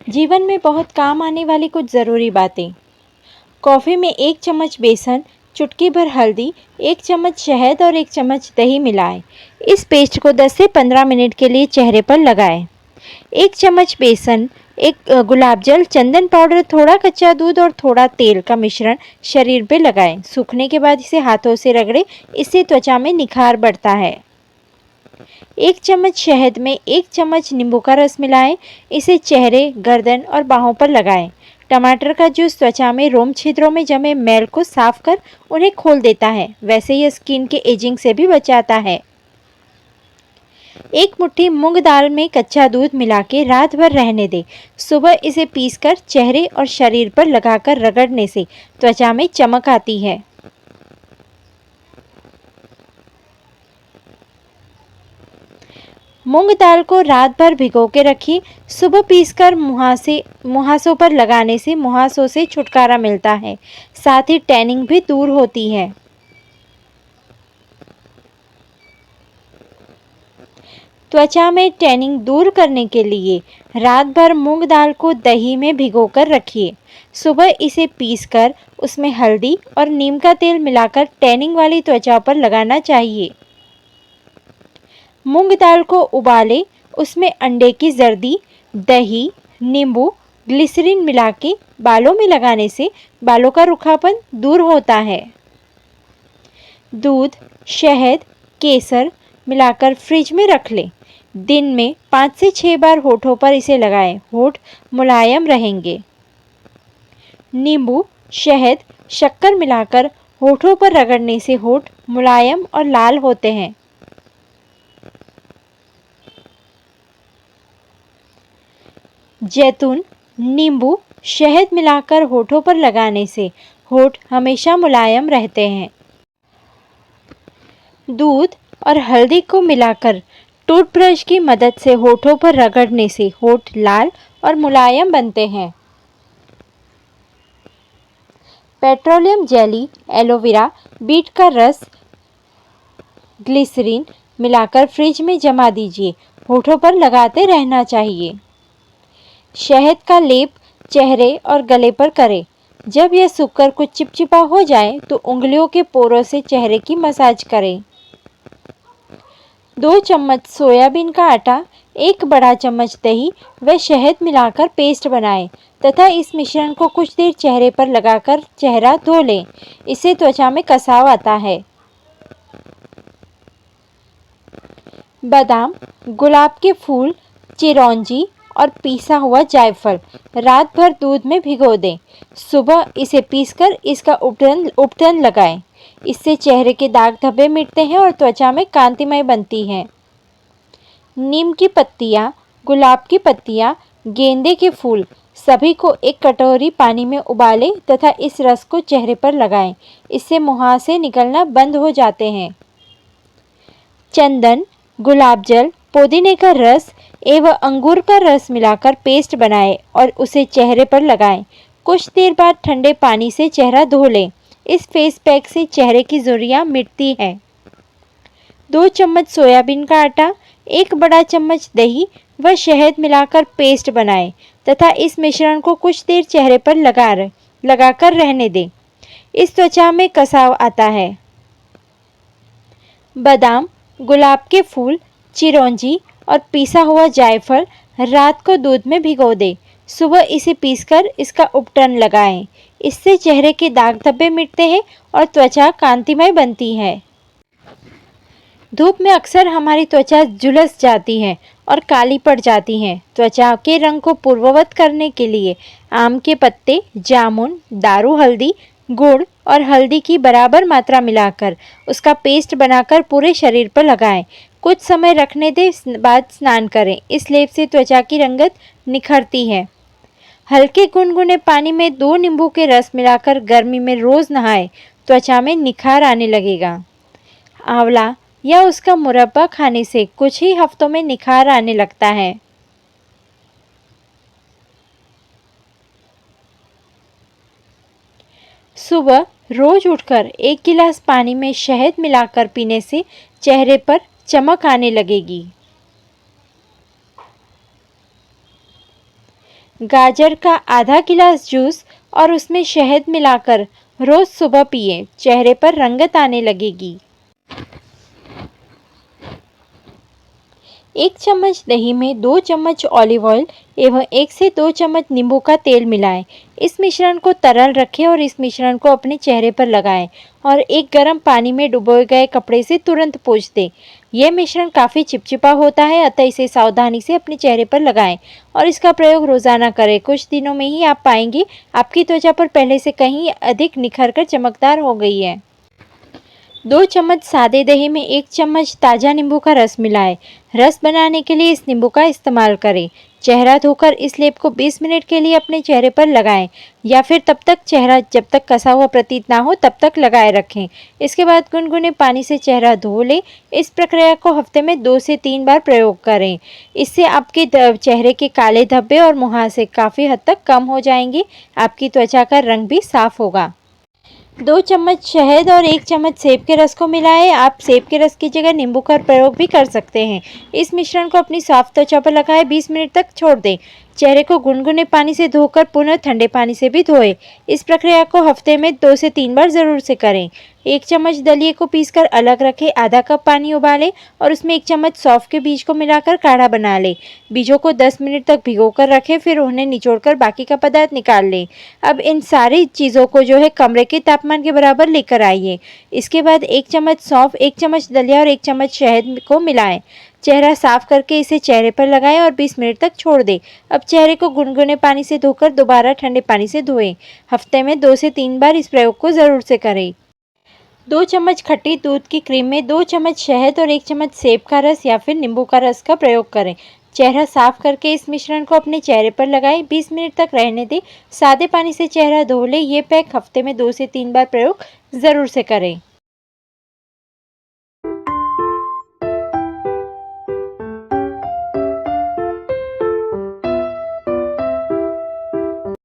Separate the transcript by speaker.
Speaker 1: जीवन में बहुत काम आने वाली कुछ ज़रूरी बातें। कॉफ़ी में 1 चम्मच बेसन, चुटकी भर हल्दी, 1 चम्मच शहद और 1 चम्मच दही मिलाएं। इस पेस्ट को 10 से 15 मिनट के लिए चेहरे पर लगाएं। 1 चम्मच बेसन, एक गुलाब जल, चंदन पाउडर, थोड़ा कच्चा दूध और थोड़ा तेल का मिश्रण शरीर पे लगाएं। सूखने के बाद इसे हाथों से रगड़ें, इससे त्वचा में निखार बढ़ता है। 1 चम्मच शहद में 1 चम्मच नींबू का रस मिलाएं। इसे चेहरे, गर्दन और बाहों पर लगाएं। टमाटर का जूस त्वचा में रोम छिद्रों में जमे मैल को साफ कर उन्हें खोल देता है। वैसे यह स्किन के एजिंग से भी बचाता है। 1 मुट्ठी मूंग दाल में कच्चा दूध मिला के रात भर रहने दें। सुबह इसे पीसकर चेहरे और शरीर पर लगाकर रगड़ने से त्वचा में चमक आती है। मूंग दाल को रात भर भिगो के रखिए। सुबह पीसकर मुहासों पर लगाने से मुहासों से छुटकारा मिलता है। साथ ही टैनिंग भी दूर होती है। त्वचा में टैनिंग दूर करने के लिए रात भर मूंग दाल को दही में भिगोकर रखिए। सुबह इसे पीसकर उसमें हल्दी और नीम का तेल मिलाकर टैनिंग वाली त्वचा पर लगाना चाहिए। मूंग दाल को उबालें, उसमें अंडे की जर्दी, दही, नींबू, ग्लिसरीन मिला के बालों में लगाने से बालों का रूखापन दूर होता है। दूध, शहद, केसर मिलाकर फ्रिज में रख लें। दिन में 5 से 6 बार होठों पर इसे लगाएं। होठ मुलायम रहेंगे। नींबू, शहद, शक्कर मिलाकर होठों पर रगड़ने से होठ मुलायम और लाल होते हैं। जैतून, नींबू, शहद मिलाकर होठों पर लगाने से होठ हमेशा मुलायम रहते हैं। दूध और हल्दी को मिलाकर टूथब्रश की मदद से होठों पर रगड़ने से होठ लाल और मुलायम बनते हैं। पेट्रोलियम जेली, एलोवेरा, बीट का रस, ग्लिसरीन मिलाकर फ्रिज में जमा दीजिए। होठों पर लगाते रहना चाहिए। शहद का लेप चेहरे और गले पर करें। जब यह सूखकर कुछ चिपचिपा हो जाए तो उंगलियों के पोरों से चेहरे की मसाज करें। 2 चम्मच सोयाबीन का आटा, 1 बड़ा चम्मच दही व शहद मिलाकर पेस्ट बनाएं तथा इस मिश्रण को कुछ देर चेहरे पर लगाकर चेहरा धो लें। इससे त्वचा में कसाव आता है। बादाम, गुलाब के फूल, चिरौंजी और पीसा हुआ जायफल रात भर दूध में भिगो दें। सुबह इसे पीसकर इसका उपटन लगाएं। इससे चेहरे के दाग धब्बे मिटते हैं और त्वचा में कांतिमय बनती है। नीम की पत्तियां, गुलाब की पत्तियां, गेंदे के फूल सभी को 1 कटोरी पानी में उबालें तथा इस रस को चेहरे पर लगाएं। इससे मुहासे निकलना बंद हो जाते हैं। चंदन, गुलाब जल, पुदीने का रस एवं अंगूर का रस मिलाकर पेस्ट बनाएं और उसे चेहरे पर लगाएं। कुछ देर बाद ठंडे पानी से चेहरा धो लें। इस फेस पैक से चेहरे की झुर्रियां मिटती हैं। 2 चम्मच सोयाबीन का आटा, 1 बड़ा चम्मच दही व शहद मिलाकर पेस्ट बनाएं तथा इस मिश्रण को कुछ देर चेहरे पर लगाकर रहने दें। इस त्वचा में कसाव आता है। बादाम, गुलाब के फूल, चिरौंजी और पीसा हुआ जायफल रात को दूध में भिगो दें। सुबह इसे पीसकर इसका उपटन लगाएं। इससे चेहरे के दाग धब्बे मिटते हैं और त्वचा कांतिमय बनती है। धूप में अक्सर हमारी त्वचा झुलस जाती है और काली पड़ जाती है। त्वचा के रंग को पूर्ववत करने के लिए आम के पत्ते, जामुन, दारू हल्दी, गुड़ और हल्दी की बराबर मात्रा मिलाकर उसका पेस्ट बनाकर पूरे शरीर पर लगाएं। कुछ समय रखने दें, बाद स्नान करें। इस लेप से त्वचा की रंगत निखरती है। हल्के गुनगुने पानी में 2 नींबू के रस मिलाकर गर्मी में रोज नहाएं। त्वचा में निखार आने लगेगा। आंवला या उसका मुरब्बा खाने से कुछ ही हफ्तों में निखार आने लगता है। सुबह रोज उठकर 1 गिलास पानी में शहद मिलाकर पीने से चेहरे पर चमक आने लगेगी। गाजर का आधा गिलास जूस और उसमें शहद मिलाकर रोज सुबह पिए, चेहरे पर रंगत आने लगेगी। 1 चम्मच दही में 2 चम्मच ऑलिव ऑयल एवं 1 से 2 चम्मच नींबू का तेल मिलाएं। इस मिश्रण को तरल रखें और इस मिश्रण को अपने चेहरे पर लगाएं और एक गर्म पानी में डुबोए गए कपड़े से तुरंत पोंछ दें। यह मिश्रण काफ़ी चिपचिपा होता है, अतः इसे सावधानी से अपने चेहरे पर लगाएं और इसका प्रयोग रोज़ाना करें। कुछ दिनों में ही आप पाएंगे आपकी त्वचा पर पहले से कहीं अधिक निखर कर चमकदार हो गई है। 2 चम्मच सादे दही में 1 चम्मच ताज़ा नींबू का रस मिलाएं। रस बनाने के लिए इस नींबू का इस्तेमाल करें। चेहरा धोकर इस लेप को 20 मिनट के लिए अपने चेहरे पर लगाएं या फिर तब तक चेहरा जब तक कसा हुआ प्रतीत ना हो तब तक लगाए रखें। इसके बाद गुनगुने पानी से चेहरा धो लें। इस प्रक्रिया को हफ्ते में 2 से 3 बार प्रयोग करें। इससे आपके चेहरे के काले धब्बे और मुहासे काफ़ी हद तक कम हो जाएंगे। आपकी त्वचा का रंग भी साफ होगा। 2 चम्मच शहद और 1 चम्मच सेब के रस को मिलाएं। आप सेब के रस की जगह नींबू का प्रयोग भी कर सकते हैं। इस मिश्रण को अपनी साफ त्वचा पर लगाएं, 20 मिनट तक छोड़ दें। चेहरे को गुनगुने पानी से धोकर पुनः ठंडे पानी से भी धोएं। इस प्रक्रिया को हफ्ते में 2 से 3 बार ज़रूर से करें। 1 चम्मच दलिए को पीसकर अलग रखें, आधा कप पानी उबालें और उसमें 1 चम्मच सौंफ के बीज को मिलाकर काढ़ा बना लें। बीजों को 10 मिनट तक भिगोकर रखें, फिर उन्हें निचोड़कर बाकी का पदार्थ निकाल लें। अब इन सारी चीज़ों को जो है कमरे के तापमान के बराबर लेकर आइए। इसके बाद 1 चम्मच सौंफ, 1 चम्मच दलिया और 1 चम्मच शहद को मिलाएं। चेहरा साफ करके इसे चेहरे पर लगाएं और 20 मिनट तक छोड़ दें। अब चेहरे को गुनगुने पानी से धोकर दोबारा ठंडे पानी से धोएं। हफ्ते में 2 से 3 बार इस प्रयोग को ज़रूर से करें। 2 चम्मच खट्टी दूध की क्रीम में 2 चम्मच शहद और 1 चम्मच सेब का रस या फिर नींबू का रस का प्रयोग करें। चेहरा साफ करके इस मिश्रण को अपने चेहरे पर लगाएं, 20 मिनट तक रहने दें। सादे पानी से चेहरा धो लें। ये पैक हफ्ते में 2 से 3 बार प्रयोग ज़रूर से करें।